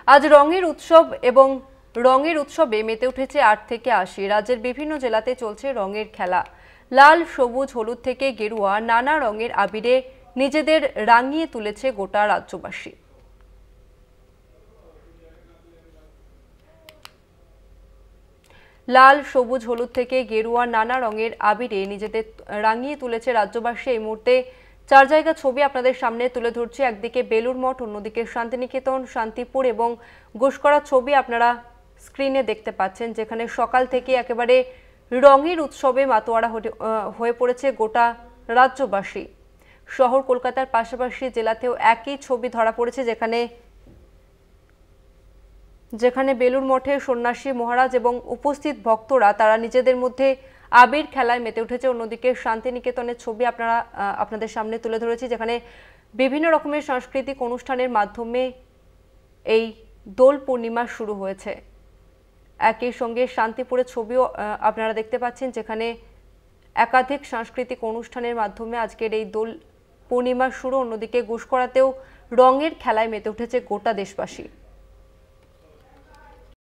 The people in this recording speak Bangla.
আজ রঙের উৎসব এবং রঙের উৎসবে মেতে উঠেছে ৮ থেকে ৮০। রাজ্যের বিভিন্ন জেলাতে চলছে রঙের খেলা। লাল, সবুজ, হলুদ থেকে গেরুয়া নানা রঙের আবিরে নিজেদের রাঙিয়ে তুলেছে গোটা রাজ্যবাসী। লাল, সবুজ, হলুদ থেকে গেরুয়া নানা রঙের আবিরে নিজেদের রাঙিয়ে তুলেছে রাজ্যবাসী। এই মুহূর্তে ৪ জায়গা ছবি আপনাদের সামনে তুলে ধরছে। একদিকে বেলুড় মঠ, অন্যদিকে শান্তিনিকেতন, শান্তিপুর এবং ঘোষকরা ছবি আপনারা স্ক্রিনে দেখতে পাচ্ছেন, যেখানে সকাল থেকে একেবারে রঙের উৎসবে মাতোয়ারা হয়ে পড়েছে গোটা রাজ্যবাসী। শহর কলকাতার পাশাপাশি জেলাতেও একই ছবি ধরা পড়েছে, যেখানে বেলুড় মঠের সন্ন্যাসী মহারাজ এবং উপস্থিত ভক্তরা তারা নিজেদের মধ্যে আবির খেলায় মেতে উঠেছে। অন্যদিকে শান্তিনিকেতনের ছবি আপনাদের সামনে তুলে ধরেছি, যেখানে বিভিন্ন রকমের সাংস্কৃতিক অনুষ্ঠানের মাধ্যমে এই দোল পূর্ণিমা শুরু হয়েছে। একই সঙ্গে শান্তিপুরের ছবিও আপনারা দেখতে পাচ্ছেন, যেখানে একাধিক সাংস্কৃতিক অনুষ্ঠানের মাধ্যমে আজকের এই দোল পূর্ণিমার শুরু। অন্যদিকে ঘোষকরাতেও রঙের খেলায় মেতে উঠেছে গোটা দেশবাসী।